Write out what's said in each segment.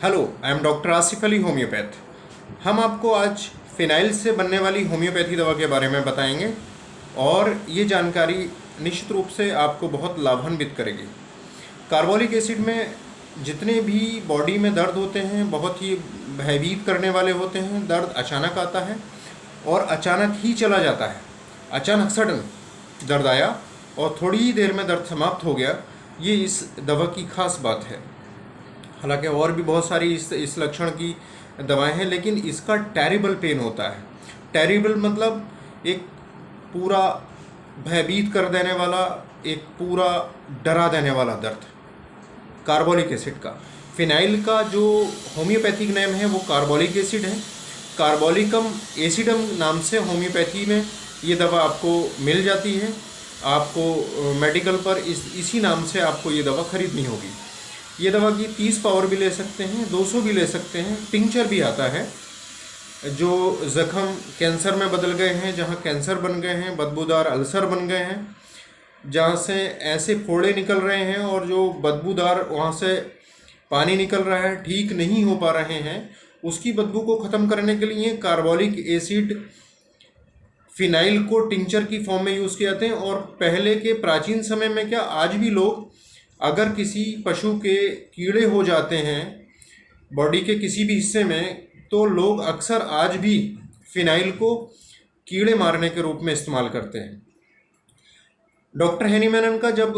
Hello, I am doctor Asif Ali, homeopath. हम आपको आज फिनाइल से बनने वाली होम्योपैथी दवा के बारे में बताएंगे और ये जानकारी निश्चित रूप से आपको बहुत लाभान्वित करेगी। कार्बोलिक एसिड में जितने भी बॉडी में दर्द होते हैं बहुत ही भयभीत करने वाले होते हैं। दर्द अचानक आता है और अचानक ही चला जाता है। अचानक सडन दर्द आया और थोड़ी ही देर में दर्द समाप्त हो गया। ये इस दवा की खास बात है। हालांकि और भी बहुत सारी इस लक्षण की दवाएं हैं, लेकिन इसका टेरिबल पेन होता है। टेरिबल मतलब एक पूरा भयभीत कर देने वाला, एक पूरा डरा देने वाला दर्द। कार्बोलिक एसिड का, फिनाइल का जो होम्योपैथिक नेम है वो कार्बोलिक एसिड है। कार्बोलिकम एसिडम नाम से होम्योपैथी में ये दवा आपको मिल जाती है। आपको मेडिकल पर इसी नाम से आपको ये दवा खरीदनी होगी। ये दवा की 30 पावर भी ले सकते हैं, 200 भी ले सकते हैं। टिंचर भी आता है। जो ज़ख़म कैंसर में बदल गए हैं, जहाँ कैंसर बन गए हैं, बदबूदार अल्सर बन गए हैं, जहाँ से ऐसे फोड़े निकल रहे हैं और जो बदबूदार वहाँ से पानी निकल रहा है, ठीक नहीं हो पा रहे हैं, उसकी बदबू को ख़त्म करने के लिए कार्बोलिक एसिड फिनाइल को टिंचर की फॉर्म में यूज़ किए जाते हैं। और पहले के प्राचीन समय में क्या, आज भी लोग अगर किसी पशु के कीड़े हो जाते हैं बॉडी के किसी भी हिस्से में, तो लोग अक्सर आज भी फिनाइल को कीड़े मारने के रूप में इस्तेमाल करते हैं। डॉक्टर हैनीमैन का जब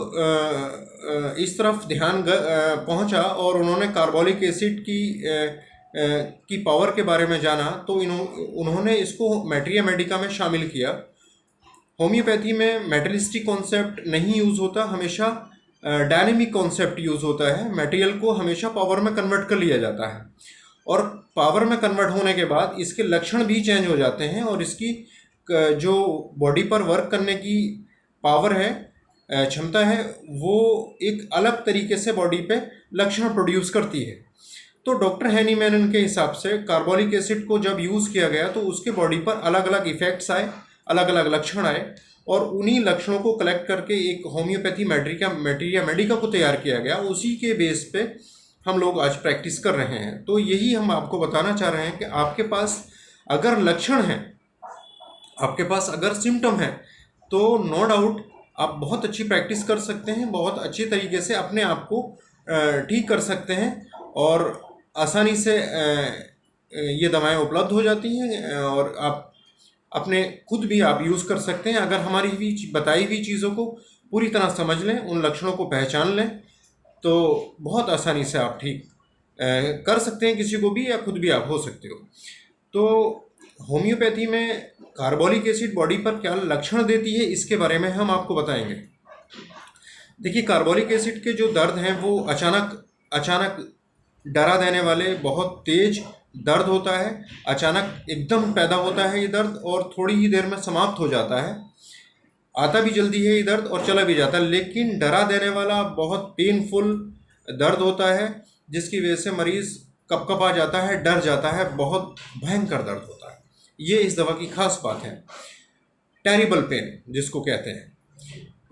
इस तरफ ध्यान पहुंचा और उन्होंने कार्बोलिक एसिड की पावर के बारे में जाना, तो उन्होंने इसको मैटेरिया मेडिका में शामिल किया। होम्योपैथी में मेटेरियलिस्टिक कॉन्सेप्ट नहीं यूज़ होता, हमेशा डायनेमिक कॉन्सेप्ट यूज़ होता है। मटेरियल को हमेशा पावर में कन्वर्ट कर लिया जाता है और पावर में कन्वर्ट होने के बाद इसके लक्षण भी चेंज हो जाते हैं और इसकी जो बॉडी पर वर्क करने की पावर है, क्षमता है, वो एक अलग तरीके से बॉडी पे लक्षण प्रोड्यूस करती है। तो डॉक्टर हैनीमैन के हिसाब से कार्बोलिक एसिड को जब यूज़ किया गया तो उसके बॉडी पर अलग अलग इफ़ेक्ट्स आए, अलग अलग लक्षण आए और उन्हीं लक्षणों को कलेक्ट करके एक होम्योपैथी मैटेरिया मेडिका को तैयार किया गया। उसी के बेस पे हम लोग आज प्रैक्टिस कर रहे हैं। तो यही हम आपको बताना चाह रहे हैं कि आपके पास अगर लक्षण हैं, आपके पास अगर सिम्टम है, तो नो डाउट आप बहुत अच्छी प्रैक्टिस कर सकते हैं, बहुत अच्छी तरीके से अपने आप को ठीक कर सकते हैं और आसानी से ये दवाएं उपलब्ध हो जाती हैं और आप अपने खुद भी आप यूज़ कर सकते हैं। अगर हमारी भी बताई हुई चीज़ों को पूरी तरह समझ लें, उन लक्षणों को पहचान लें, तो बहुत आसानी से आप ठीक कर सकते हैं किसी को भी, या खुद भी आप हो सकते हो। तो होम्योपैथी में कार्बोलिक एसिड बॉडी पर क्या लक्षण देती है, इसके बारे में हम आपको बताएंगे। देखिए, कार्बोलिक एसिड के जो दर्द हैं वो अचानक डरा देने वाले बहुत तेज दर्द होता है। अचानक एकदम पैदा होता है ये दर्द और थोड़ी ही देर में समाप्त हो जाता है। आता भी जल्दी है ये दर्द और चला भी जाता है, लेकिन डरा देने वाला बहुत पेनफुल दर्द होता है, जिसकी वजह से मरीज़ कपकपा जाता है, डर जाता है, बहुत भयंकर दर्द होता है। ये इस दवा की खास बात है, टेरिबल पेन जिसको कहते हैं।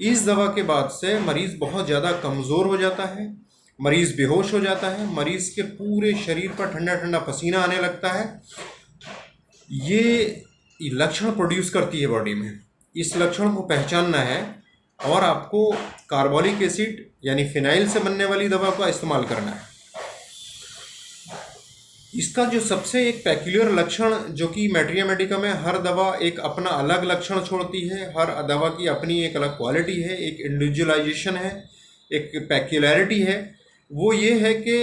इस दवा के बाद से मरीज़ बहुत ज़्यादा कमज़ोर हो जाता है, मरीज़ बेहोश हो जाता है, मरीज़ के पूरे शरीर पर ठंडा ठंडा पसीना आने लगता है। ये लक्षण प्रोड्यूस करती है बॉडी में। इस लक्षण को पहचानना है और आपको कार्बोलिक एसिड यानी फिनाइल से बनने वाली दवा का इस्तेमाल करना है। इसका जो सबसे एक पेक्यूलियर लक्षण, जो कि मैटेरिया मेडिका में हर दवा एक अपना अलग लक्षण छोड़ती है, हर दवा की अपनी एक अलग क्वालिटी है, एक इंडिविजुअलाइजेशन है, एक पेक्यूलरिटी है, वो ये है कि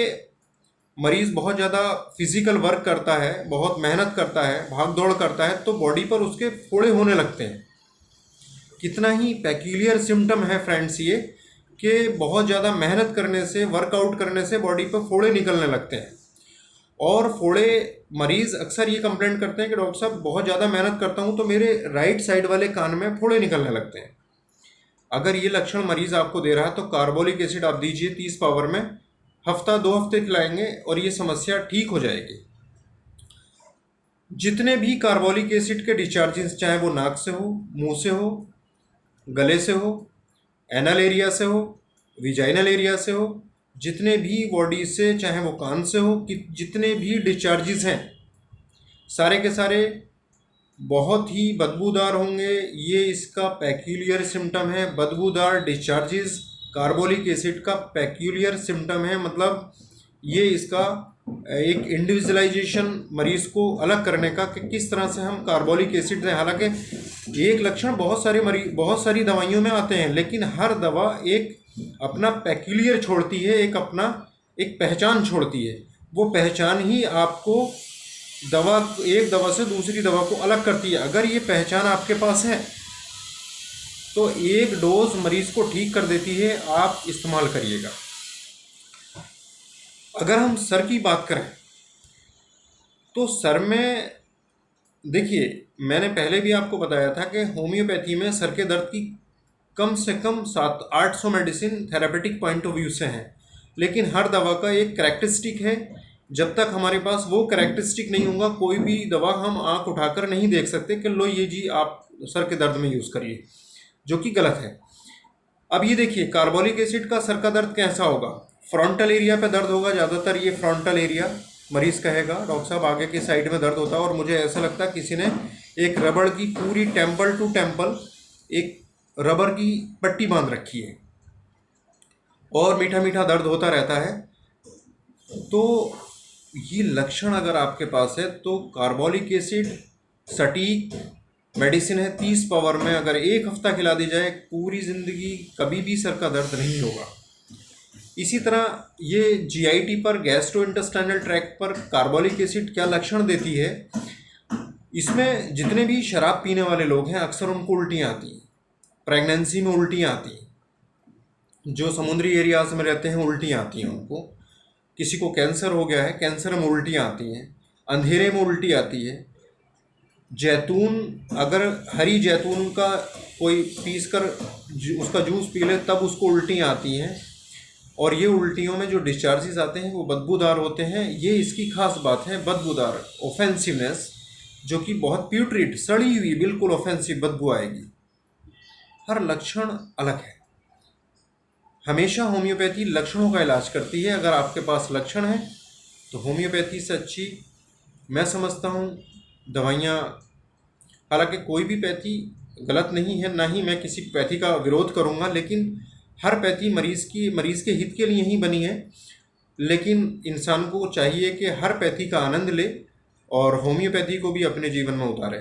मरीज़ बहुत ज़्यादा फिज़िकल वर्क करता है, बहुत मेहनत करता है, भाग दौड़ करता है, तो बॉडी पर उसके फोड़े होने लगते हैं। कितना ही पेक्यूलियर सिम्टम है फ्रेंड्स ये, कि बहुत ज़्यादा मेहनत करने से, वर्कआउट करने से बॉडी पर फोड़े निकलने लगते हैं। और फोड़े, मरीज़ अक्सर ये कंप्लेंट करते हैं कि डॉक्टर साहब बहुत ज़्यादा मेहनत करता हूँ तो मेरे राइट साइड वाले कान में फोड़े निकलने लगते हैं। अगर ये लक्षण मरीज़ आपको दे रहा है तो कार्बोलिक एसिड आप दीजिए 30 पावर में, हफ्ता 2 हफ्ते खिलाएंगे और ये समस्या ठीक हो जाएगी। जितने भी कार्बोलिक एसिड के डिस्चार्जेस, चाहे वो नाक से हो, मुंह से हो, गले से हो, एनल एरिया से हो, विजाइनल एरिया से हो, जितने भी बॉडी से, चाहे वो कान से हो, कि जितने भी डिस्चार्जेस हैं सारे के सारे बहुत ही बदबूदार होंगे। ये इसका पेक्यूलियर सिम्टम है, बदबूदार डिस्चार्जेस कार्बोलिक एसिड का पेक्यूलियर सिम्टम है। मतलब ये इसका एक इंडिविजुअलाइजेशन मरीज को अलग करने का कि किस तरह से हम कार्बोलिक एसिड दें। हालांकि एक लक्षण बहुत सारी दवाइयों में आते हैं, लेकिन हर दवा एक अपना पेक्यूलियर छोड़ती है, एक पहचान छोड़ती है। वो पहचान ही आपको एक दवा से दूसरी दवा को अलग करती है। अगर ये पहचान आपके पास है तो एक डोज मरीज को ठीक कर देती है, आप इस्तेमाल करिएगा। अगर हम सर की बात करें तो सर में देखिए, मैंने पहले भी आपको बताया था कि होम्योपैथी में सर के दर्द की कम से कम 700-800 medicine therapeutic point of view से हैं, लेकिन हर दवा का एक कैरेक्टरिस्टिक है। जब तक हमारे पास वो कैरेक्टरिस्टिक नहीं होगा, कोई भी दवा हम आंख उठाकर नहीं देख सकते कि लो ये जी आप सर के दर्द में यूज़ करिए, जो कि गलत है। अब ये देखिए, कार्बोलिक एसिड का सर का दर्द कैसा होगा? फ्रंटल एरिया पे दर्द होगा ज़्यादातर। ये फ्रंटल एरिया मरीज कहेगा डॉक्टर साहब आगे की साइड में दर्द होता है, और मुझे ऐसा लगता है किसी ने एक रबड़ की पूरी टेम्पल टू टेम्पल एक रबर की पट्टी बांध रखी है और मीठा मीठा दर्द होता रहता है। तो ये लक्षण अगर आपके पास है तो कार्बोलिक एसिड सटीक मेडिसिन है 30 पावर में। अगर एक हफ्ता खिला दी जाए, पूरी ज़िंदगी कभी भी सर का दर्द नहीं होगा। इसी तरह ये जीआईटी पर, गैस्ट्रोइंटेस्टाइनल ट्रैक्ट पर कार्बोलिक एसिड क्या लक्षण देती है? इसमें जितने भी शराब पीने वाले लोग हैं अक्सर उनको उल्टियाँ आती हैं, प्रेगनेंसी में उल्टियाँ आती हैं, जो समुद्री एरियाज में रहते हैं उल्टियाँ आती हैं उनको। किसी को कैंसर हो गया है, कैंसर में उल्टियाँ आती हैं, अंधेरे में उल्टी आती है। जैतून, अगर हरी जैतून का कोई पीस कर उसका जूस पी ले तब उसको उल्टियाँ आती हैं। और ये उल्टियों में जो डिस्चार्जेस आते हैं वो बदबूदार होते हैं। ये इसकी खास बात है, बदबूदार, ऑफेंसिवनेस, जो कि बहुत प्यूट्रिड, सड़ी हुई बिल्कुल ऑफेंसिव बदबू आएगी। हर लक्षण अलग है। हमेशा होम्योपैथी लक्षणों का इलाज करती है। अगर आपके पास लक्षण है तो होम्योपैथी से अच्छी मैं समझता हूँ दवाइयाँ। हालांकि कोई भी पैथी गलत नहीं है, ना ही मैं किसी पैथी का विरोध करूँगा, लेकिन हर पैथी मरीज़ के हित के लिए ही बनी है। लेकिन इंसान को चाहिए कि हर पैथी का आनंद ले और होम्योपैथी को भी अपने जीवन में उतारे।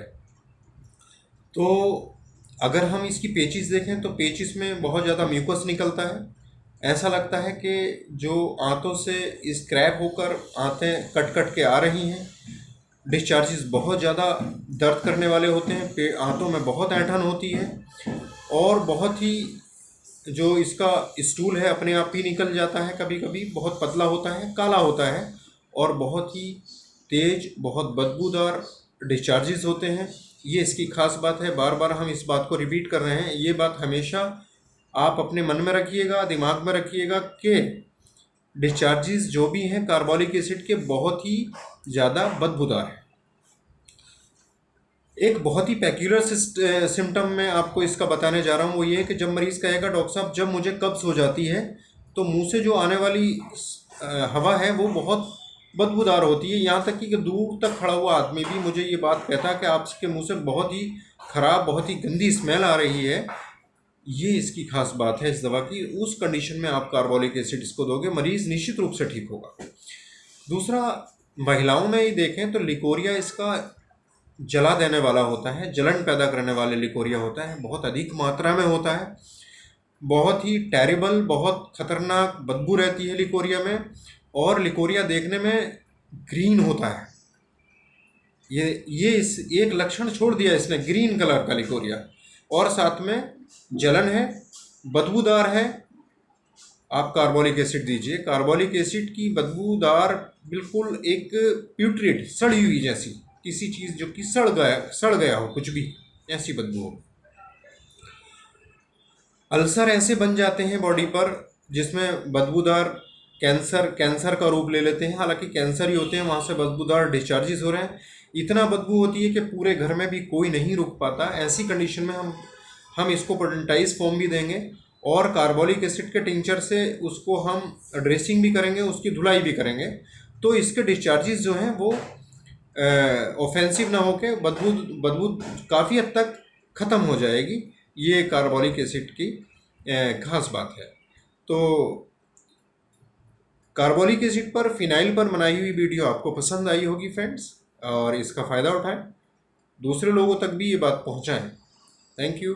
तो अगर हम इसकी पेचिस देखें तो पेचिस में बहुत ज़्यादा म्यूकस निकलता है। ऐसा लगता है कि जो आंतों से स्क्रैप होकर आंतें कट कट के आ रही हैं। डिस्चार्जेस बहुत ज़्यादा दर्द करने वाले होते हैं, आंतों में बहुत ऐंठन होती है और बहुत ही जो इसका स्टूल है अपने आप ही निकल जाता है। कभी कभी बहुत पतला होता है, काला होता है और बहुत ही तेज, बहुत बदबूदार डिस्चार्जेस होते हैं। ये इसकी खास बात है। बार बार हम इस बात को रिपीट कर रहे हैं। ये बात हमेशा आप अपने मन में रखिएगा, दिमाग में रखिएगा कि डिस्चार्जेस जो भी हैं कार्बोलिक एसिड के बहुत ही ज़्यादा बदबूदार है। एक बहुत ही पेक्यूलर सिम्टम मैं आपको इसका बताने जा रहा हूँ, वो ये है कि जब मरीज़ कहेगा डॉक्टर साहब जब मुझे कब्ज़ हो जाती है तो मुंह से जो आने वाली हवा है वो बहुत बदबूदार होती है। यहाँ तक कि दूर तक खड़ा हुआ आदमी भी मुझे ये बात कहता है कि आपके मुंह से बहुत ही ख़राब, बहुत ही गंदी स्मेल आ रही है। ये इसकी खास बात है इस दवा की। उस कंडीशन में आप कार्बोलिक एसिड इसको दोगे, मरीज़ निश्चित रूप से ठीक होगा। दूसरा, महिलाओं में ही देखें तो लिकोरिया इसका जला देने वाला होता है, जलन पैदा करने वाले लिकोरिया होता है, बहुत अधिक मात्रा में होता है, बहुत ही टेरिबल, बहुत खतरनाक बदबू रहती है लिकोरिया में। और लिकोरिया देखने में ग्रीन होता है। ये इस एक लक्षण छोड़ दिया इसने, ग्रीन कलर का लिकोरिया, और साथ में जलन है, बदबूदार है। आप कार्बोलिक एसिड दीजिए, कार्बोलिक एसिड की बदबूदार बिल्कुल एक प्यूट्रिड, सड़ी हुई जैसी, किसी चीज़ जो कि सड़ गया हो, कुछ भी ऐसी बदबू हो। अल्सर ऐसे बन जाते हैं बॉडी पर जिसमें बदबूदार कैंसर का रूप ले लेते हैं। हालांकि कैंसर ही होते हैं, वहाँ से बदबूदार डिस्चार्जेस हो रहे हैं। इतना बदबू होती है कि पूरे घर में भी कोई नहीं रुक पाता। ऐसी कंडीशन में हम इसको पोडेंटाइज फॉर्म भी देंगे और कार्बोलिक एसिड के टिंचर से उसको हम ड्रेसिंग भी करेंगे, उसकी धुलाई भी करेंगे, तो इसके डिस्चार्जेस जो हैं वो ऑफेंसिव ना होके बदबू बदबू काफ़ी हद तक ख़त्म हो जाएगी। ये कार्बोलिक एसिड की खास बात है। तो कार्बोलिक एसिड पर फिनाइल पर बनाई हुई वीडियो आपको पसंद आई होगी फ्रेंड्स, और इसका फ़ायदा उठाएं, दूसरे लोगों तक भी ये बात पहुंचाएं। Thank you.